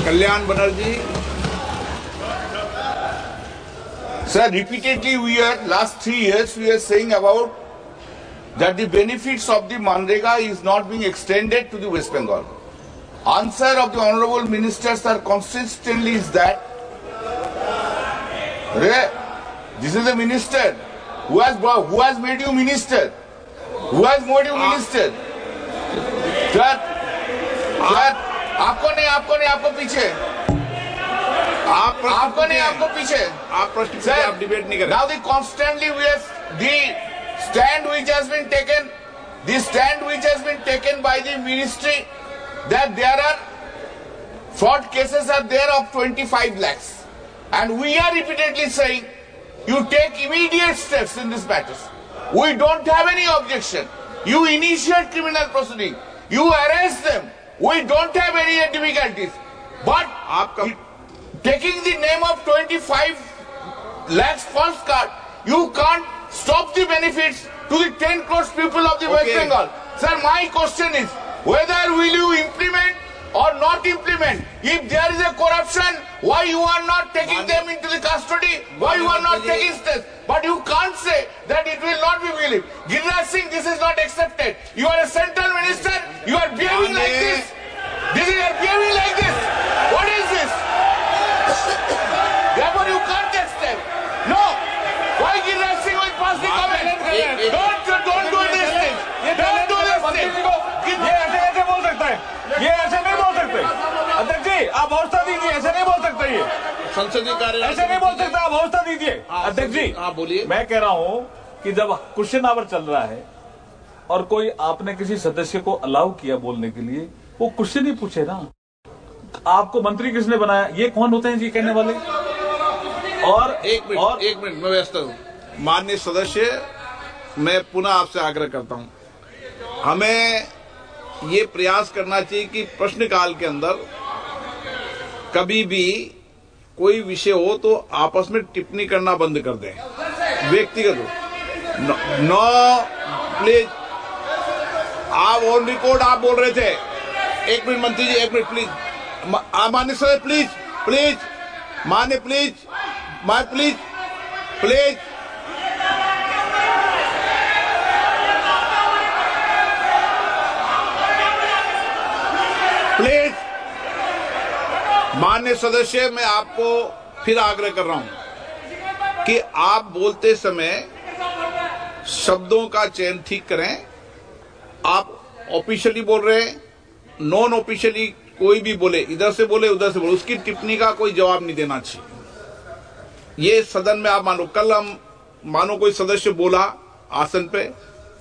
Kalyan Banerjee. Sir, repeatedly last 3 years we are saying about that the benefits of the Manrega is not being extended to the West Bengal. Answer of the honorable ministers are consistently is that this is a minister who has made you minister. Who has made you minister? Sir, आपको नहीं आपको पीछे आपको पीछे आप प्रश्न से आप डिबेट नहीं करें. Now the constantly the stand which has been taken by the ministry that there are fraud cases are there of 25 lakhs, and we are repeatedly saying you take immediate steps in this matter. We don't have any objection. You initiate criminal proceeding. You arrest them. We don't have any difficulties. But taking the name of 25 lakhs false card, you can't stop the benefits to the 10 crores people of the West Bengal. Sir, my question is, whether will you implement or not implement? If there is a corruption, why you are not taking them into the custody? Why you are not taking steps? But you can't say that it will not be believed. Giriraj Singh, this is not accepted. You are a central minister. You are behaving like this. You are behaving like this. What is this? Therefore, you can't accept. No. Why Giriraj Singh will pass the comment? Don't do this thing. Don't do this thing. ये ऐसे बोल सकता है. ये ऐसे नहीं बोल सकते. अध्यक्ष जी, आप हौसला दीजिए. ऐसे नहीं बोल सकते. ये संसदीय कार्य ऐसे नहीं बोल सकता. आप हौसला दीजिए. अध्यक्ष जी, आप बोलिए. मैं कह रहा हूँ कि जब क्वेश्चन आवर चल रहा है और कोई आपने किसी सदस्य को अलाउ किया बोलने के लिए, वो क्वेश्चन ही पूछे ना. आपको मंत्री किसने बनाया? ये कौन होते हैं जी कहने वाले? और एक मिनट मैं व्यस्त हूँ. माननीय सदस्य, मैं पुनः आपसे आग्रह करता हूँ, हमें ये प्रयास करना चाहिए कि प्रश्नकाल के अंदर कभी भी कोई विषय हो तो आपस में टिप्पणी करना बंद कर दें. व्यक्तिगत नो प्लीज. आप ऑन रिकॉर्ड आप बोल रहे थे. एक मिनट मंत्री जी, एक मिनट प्लीज. माननीय सर प्लीज प्लीज. माननीय प्लीज प्लीज प्लीज. प्लीज माननीय सदस्य, मैं आपको फिर आग्रह कर रहा हूं कि आप बोलते समय शब्दों का चयन ठीक करें. आप ऑफिशियली बोल रहे हैं, नॉन ऑफिशियली कोई भी बोले, इधर से बोले उधर से बोले, उसकी टिप्पणी का कोई जवाब नहीं देना चाहिए. ये सदन में आप मानो, कल हम मानो कोई सदस्य बोला आसन पे,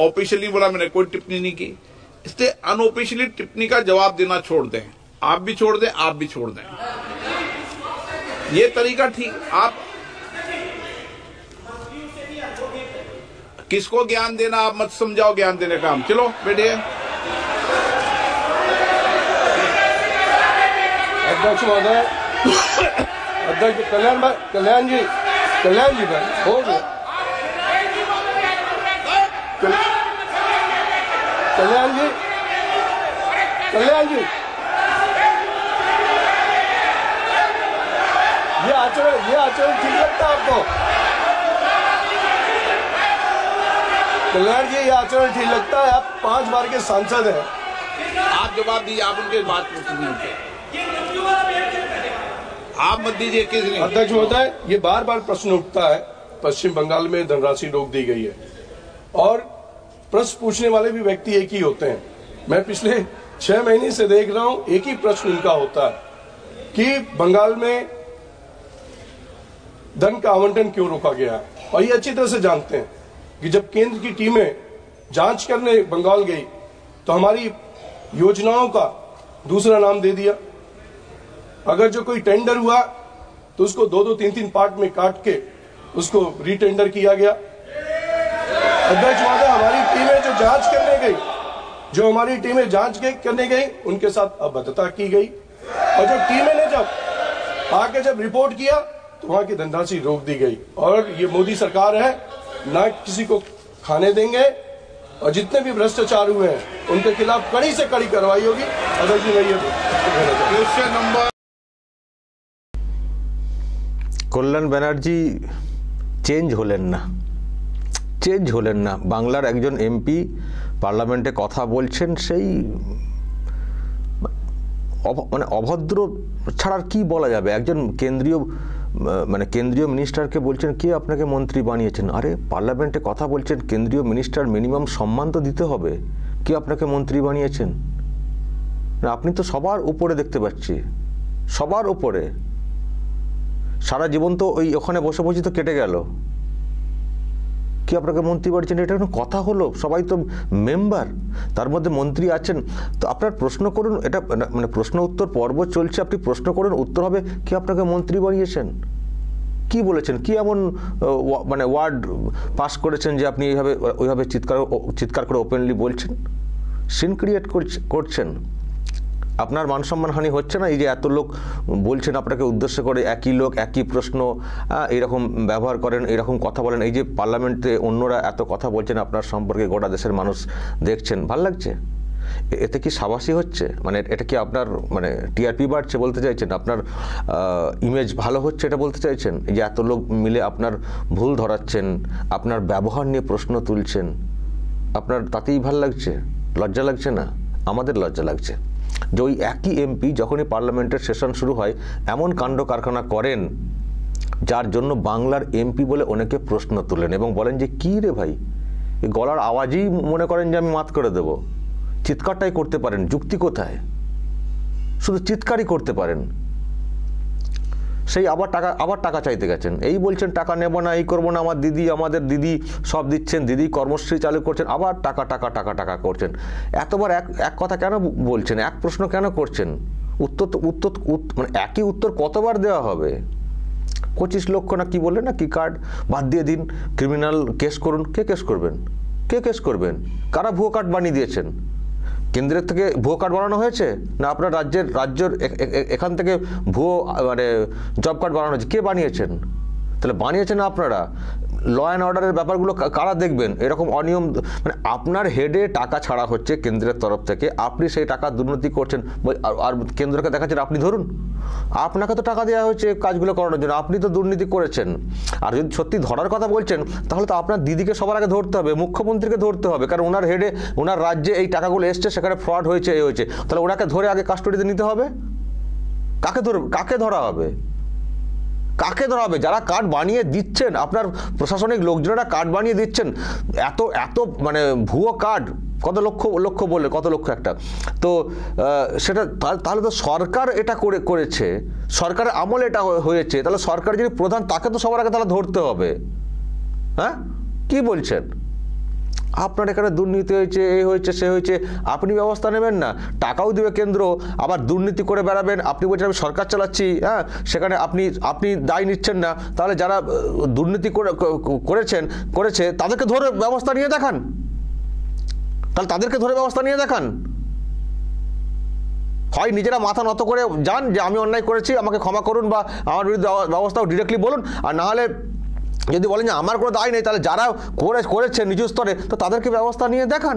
ऑफिशियली बोला, मैंने कोई टिप्पणी नहीं की. इसलिए अनऑफिशियली टिप्पणी का जवाब देना छोड़ दें. आप भी छोड़ दें, आप भी छोड़ दें. ये तरीका ठीक. आप किसको ज्ञान देना, आप मत समझाओ ज्ञान देने का. हम चलो बैठिए. अध्यक्ष महोदय, अध्यक्ष कल्याण जी भाई हो गया. कल्याण जी ये आचरण ठीक लगता है आपको? कल्याण जी, ये आचरण ठीक लगता है? आप 5 बार के सांसद हैं. आप जवाब दीजिए. आप उनके बात नहीं होते. आप मत दीजिए. किस नहीं? अध्यक्ष महोदय, ये बार बार प्रश्न उठता है. पश्चिम बंगाल में धनराशि रोक दी गई है और प्रश्न पूछने वाले भी व्यक्ति एक ही होते हैं. मैं पिछले 6 महीने से देख रहा हूं, एक ही प्रश्न इनका होता है कि बंगाल में धन का आवंटन क्यों रोका गया है. और ये अच्छी तरह से जानते हैं कि जब केंद्र की टीमें जांच करने बंगाल गई तो हमारी योजनाओं का दूसरा नाम दे दिया. अगर जो कोई टेंडर हुआ तो उसको 2-2, 3-3 पार्ट में काट के उसको रीटेंडर किया गया. अध्यक्ष महोदय, हमारी टीमें जो जांच करने गई उनके साथ अभद्रता की गई. और जो टीमें ने जब रिपोर्ट किया तो वहां की धनराशि रोक दी गई. और ये मोदी सरकार है, ना किसी को खाने देंगे. और जितने भी भ्रष्टाचार हुए हैं उनके खिलाफ कड़ी से कड़ी कार्रवाई होगी. अध्यक्ष जी, मैं ये क्वेश्चन नंबर কল্যাণ ব্যানার্জি চেঞ্জ হলেন না। বাংলার একজন এমপি পার্লামেন্টে কথা বলছেন, সেই মানে অভদ্র ছাড়া আর কি বলা যাবে। একজন কেন্দ্রীয় মিনিস্টারকে বলছেন কে আপনাকে মন্ত্রী বানিয়েছেন। আরে পার্লামেন্টে কথা বলছেন, কেন্দ্রীয় মিনিস্টার, মিনিমাম সম্মান তো দিতে হবে। কে আপনাকে মন্ত্রী বানিয়েছেন? না, আপনি তো সবার উপরে দেখতে পাচ্ছি, সবার উপরে। সারা জীবন তো ওখানে বসে বসে তো কেটে গেল। কি আপনাকে মন্ত্রী বানিয়েছেন, এটা কোনো কথা হলো? সবাই তো মেম্বার, তার মধ্যে মন্ত্রী আছেন। তো আপনার প্রশ্ন করুন, এটা মানে প্রশ্ন উত্তর পর্ব চলছে, আপনি প্রশ্ন করুন, উত্তর হবে কি আপনাকে মন্ত্রী বানিয়েছেন, কি বলেছেন, কি এমন মানে ওয়ার্ড পাস করেছেন যে আপনি ওইভাবে চিৎকার করে ওপেনলি বলছেন, সিন ক্রিয়েট করছেন। আপনার মান সম্মান হানি হচ্ছে না? এই যে এত লোক বলছেন আপনাকে উদ্দেশ্য করে, একই লোক একই প্রশ্ন এইরকম ব্যবহার করেন, এইরকম কথা বলেন, এই যে পার্লামেন্টে অন্যরা এত কথা বলছেন আপনার সম্পর্কে, গোটা দেশের মানুষ দেখছেন, ভাল লাগছে? এতে কি সাবাসী হচ্ছে? মানে এটা কি আপনার মানে টিআরপি বাড়ছে বলতে চাইছেন? আপনার ইমেজ ভালো হচ্ছে এটা বলতে চাইছেন? এই যে এত লোক মিলে আপনার ভুল ধরাচ্ছেন, আপনার ব্যবহার নিয়ে প্রশ্ন তুলছেন, আপনার তাতেই ভাল লাগছে? লজ্জা লাগছে না? আমাদের লজ্জা লাগছে যে ওই একই এমপি যখনই পার্লামেন্টের সেশন শুরু হয় এমন কাণ্ড কারখানা করেন যার জন্য বাংলার এমপি বলে অনেকে প্রশ্ন তুলেন এবং বলেন যে কী রে ভাই, এই গলার আওয়াজেই মনে করেন যে আমি মাত করে দেব। চিৎকারটাই করতে পারেন, যুক্তি কোথায়? শুধু চিৎকারই করতে পারেন। সেই আবার টাকা চাইতে গেছেন, এই বলছেন টাকা নেব না, এই করবো না, আমাদের দিদি সব দিচ্ছেন, দিদি কর্মশ্রী চালু করছেন, আবার টাকা করছেন। এতবার এক কথা কেন বলছেন, এক প্রশ্ন কেন করছেন? উত্তর মানে একই উত্তর কতবার দেওয়া হবে? 25 লক্ষ না কি বললেন না, কি কার্ড বাদ দিয়ে দিন, ক্রিমিনাল কেস করুন। কে কেস করবেন? কারা ভুয়ো কার্ড বানিয়ে দিয়েছেন? কেন্দ্রের থেকে ভুয়ো কার্ড বানানো হয়েছে না আপনার রাজ্যের এখান থেকে ভুয়ো মানে জব কার্ড বানানো হয়েছে? কে বানিয়েছেন? তাহলে বানিয়েছেন আপনারা। ল অ্যান্ড অর্ডারের ব্যাপারগুলো কারা দেখবেন? এরকম অনিয়ম মানে আপনার হেডে টাকা ছাড়া হচ্ছে কেন্দ্রের তরফ থেকে, আপনি সেই টাকা দুর্নীতি করছেন আর কেন্দ্রকে দেখাচ্ছেন আপনি ধরুন। আপনাকে তো টাকা দেওয়া হয়েছে কাজগুলো করানোর জন্য, আপনি তো দুর্নীতি করেছেন। আর যদি সত্যি ধরার কথা বলছেন তাহলে তো আপনার দিদিকে সবার আগে ধরতে হবে, মুখ্যমন্ত্রীকে ধরতে হবে, কারণ ওনার হেডে ওনার রাজ্যে এই টাকাগুলো এসছে, সেখানে ফ্রড হয়েছে, এই হয়েছে। তাহলে ওনাকে ধরে আগে কাস্টডিতে নিতে হবে। কাকে ধরা হবে? যারা কার্ড বানিয়ে দিচ্ছেন, আপনার প্রশাসনিক লোকজনেরা কার্ড বানিয়ে দিচ্ছেন, এত মানে ভুয়ো কার্ড, কত লক্ষ বললে, কত লক্ষ একটা। তো সেটা তাহলে তো সরকার এটা করেছে, সরকারের আমলে এটা হয়েছে, তাহলে সরকার যিনি প্রধান তাকে তো সবার আগে তাহলে ধরতে হবে। হ্যাঁ, কি বলছেন? আপনার এখানে দুর্নীতি হয়েছে, এই হয়েছে, সে হয়েছে, আপনি ব্যবস্থা নেবেন না, টাকাও দেবে কেন্দ্র, আবার দুর্নীতি করে বেড়াবেন। আপনি বলছেন আমি সরকার চালাচ্ছি, হ্যাঁ, সেখানে আপনি দায় নিচ্ছেন না। তাহলে যারা দুর্নীতি করেছে তাদেরকে ধরে ব্যবস্থা নিয়ে দেখান। হয় নিজেরা মাথা নত করে যান যে আমি অন্যায় করেছি, আমাকে ক্ষমা করুন, বা আমার বিরুদ্ধে ব্যবস্থাও ডিরেক্টলি বলুন। আর না হলে যদি বলেন যে আমার কোনো দায় নেই, তাহলে যারা করেছে নিজ স্তরে, তো তাদেরকে ব্যবস্থা নিয়ে দেখান।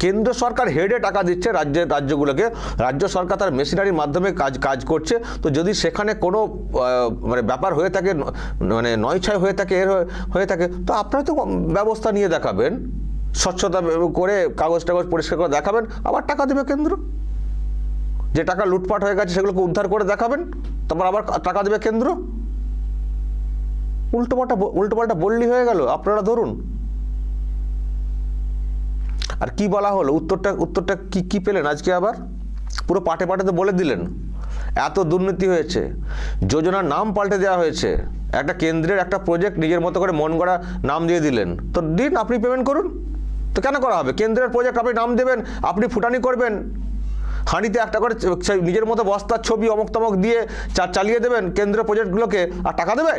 কেন্দ্র সরকার হেডে টাকা দিচ্ছে রাজ্যগুলোকে, রাজ্য সরকার তার মেশিনারির মাধ্যমে কাজ করছে। তো যদি সেখানে কোনো মানে ব্যাপার হয়ে থাকে, মানে নয়ছয় হয়ে থাকে, তো আপনারা তো ব্যবস্থা নিয়ে দেখাবেন, স্বচ্ছতা করে কাগজ পরিষ্কার করে দেখাবেন, আবার টাকা দেবে কেন্দ্র। যে টাকা লুটপাট হয়ে গেছে সেগুলোকে উদ্ধার করে দেখাবেন, তারপর আবার টাকা দেবে কেন্দ্র। উল্টোপাল্টা বললি হয়ে গেল, আপনারা ধরুন। আর কি বলা হলো, উত্তরটা কি পেলেন আজকে? আবার পুরো পাটে তো বলে দিলেন এত দুর্নীতি হয়েছে, যোজনার নাম পাল্টে দেওয়া হয়েছে, একটা কেন্দ্রের একটা প্রজেক্ট নিজের মতো করে মন গড়া নাম দিয়ে দিলেন। তো দিন, আপনি পেমেন্ট করুন। তো কেন করা হবে? কেন্দ্রের প্রজেক্ট আপনি নাম দেবেন, আপনি ফুটানি করবেন, হাঁড়িতে একটা করে নিজের মতো বস্তার ছবি অমুক তমক দিয়ে চালিয়ে দেবেন কেন্দ্রের প্রজেক্টগুলোকে, আর টাকা দেবে?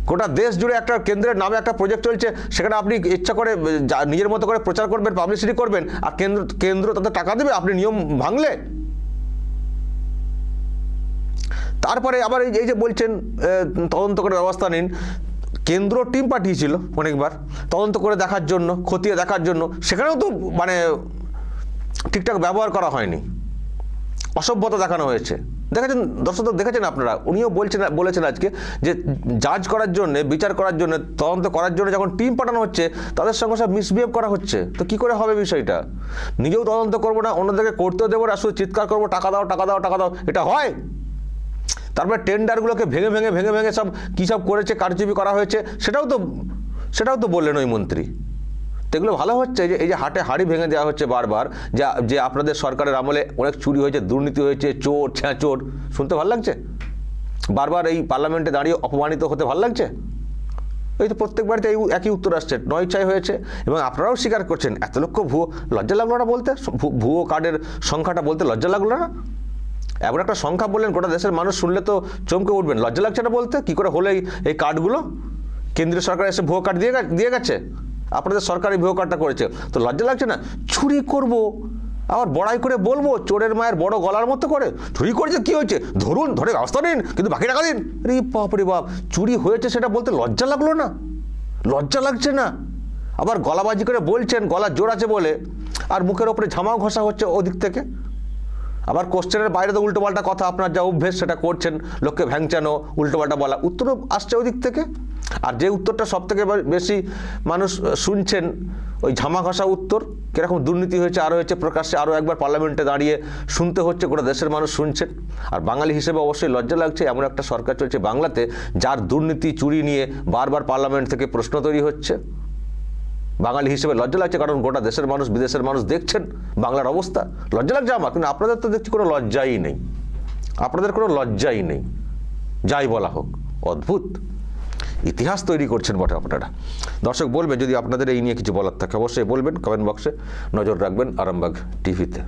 গোটা দেশ জুড়ে একটা কেন্দ্রের নামে একটা প্রজেক্ট চলছে, সেখানে আপনি ইচ্ছা করে নিজের মতো করে প্রচার করবেন, পাবলিসিটি করবেন, আর কেন্দ্র তাতে টাকা দেবে আপনি নিয়ম ভাঙলে? তারপরে আবার এই যে বলছেন তদন্ত করে ব্যবস্থা নিন, কেন্দ্র টিম পাঠিয়েছিল অনেকবার তদন্ত করে দেখার জন্য, খতিয়ে দেখার জন্য, সেখানেও তো মানে ঠিকঠাক ব্যবহার করা হয়নি। অসভ্যতা দেখানো হয়েছে। দেখেছেন দর্শক, দেখেছেন আপনারা, উনিও বলেছেন আজকে যে জাজ করার জন্য, বিচার করার জন্য, তদন্ত করার জন্য যখন টিম পাঠানো হচ্ছে তাদের সঙ্গে সব মিসবিহেভ করা হচ্ছে। তো কি করে হবে বিষয়টা? নিজেও তদন্ত করবো না, অন্যদেরকে করতেও দেবো না, শুধু চিৎকার করবো টাকা দাও টাকা দাও টাকা দাও, এটা হয়? তারপরে টেন্ডারগুলোকে ভেঙে ভেঙে সব কী সব করেছে, কারচুপি করা হয়েছে, সেটাও তো বললেন ওই মন্ত্রী। তো এগুলো ভালো হচ্ছে এই যে হাটে হাড়ি ভেঙে দেওয়া হচ্ছে বারবার, যে আপনাদের সরকারের আমলে অনেক চুরি হয়েছে, দুর্নীতি হয়েছে, চোর ছ্যাঁচোর, শুনতে ভালো লাগছে? বারবার এই পার্লামেন্টে দাঁড়িয়ে অপমানিত হতে ভালো লাগছে? এই তো প্রত্যেক বাড়িতে এই একই উত্তর আসছে, নয় ছয় হয়েছে, এবং আপনারাও স্বীকার করছেন এত লক্ষ ভুয়ো। লজ্জা লাগলো না বলতে? ভুয়ো কার্ডের সংখ্যাটা বলতে লজ্জা লাগলো না? এমন একটা সংখ্যা বললেন, গোটা দেশের মানুষ শুনলে তো চমকে উঠবেন। লজ্জা লাগছে না বলতে? কী করে হলো এই কার্ডগুলো? কেন্দ্রীয় সরকার এসে ভুয়ো কার্ড দিয়ে গেছে, আপনাদের সরকারি ভুয়ো কার্ডটা করেছে, তো লজ্জা লাগছে না? চুরি করব, আবার বড়াই করে বলবো চোরের মায়ের বড় গলার মতো করে, চুরি করেছে, কি হয়েছে, ধরে ব্যবস্থা নিন, কিন্তু বাকি টাকা দিন। রে বাপ রে বাপ, চুরি হয়েছে সেটা বলতে লজ্জা লাগলো না? লজ্জা লাগছে না? আবার গলাবাজি করে বলছেন গলার জোর আছে বলে, আর মুখের ওপরে ঝামাও ঘষা হচ্ছে ওদিক থেকে। আবার কোশ্চেনের বাইরে তো উল্টোপাল্টা কথা, আপনার যা অভ্যেস সেটা করছেন, লোককে ভ্যাংচানো, উল্টোপাল্টা বলা, উত্তরও আসছে ওদিক থেকে। আর যে উত্তরটা সব থেকে বেশি মানুষ শুনছেন, ওই ঝামা ঘষা উত্তর, কীরকম দুর্নীতি হয়েছে আর হয়েছে, প্রকাশ্যে আরও একবার পার্লামেন্টে দাঁড়িয়ে শুনতে হচ্ছে, গোটা দেশের মানুষ শুনছেন। আর বাঙালি হিসেবে অবশ্যই লজ্জা লাগছে, এমন একটা সরকার চলছে বাংলাতে যার দুর্নীতি চুরি নিয়ে বারবার পার্লামেন্ট থেকে প্রশ্ন তৈরি হচ্ছে। বাঙালি হিসেবে লজ্জা লাগছে, কারণ গোটা দেশের মানুষ, বিদেশের মানুষ দেখছেন বাংলার অবস্থা। লজ্জা লাগছে আমার, কিন্তু আপনাদের তো দেখছি কোনো লজ্জাই নেই, আপনাদের কোনো লজ্জাই নেই, যাই বলা হোক। অদ্ভুত ইতিহাস তৈরি করছেন বটে আপনারা। দর্শক বলবেন যদি আপনাদের এই নিয়ে কিছু বলার থাকে, অবশ্যই বলবেন কমেন্ট বক্সে। নজর রাখবেন আরামবাগ টিভিতে।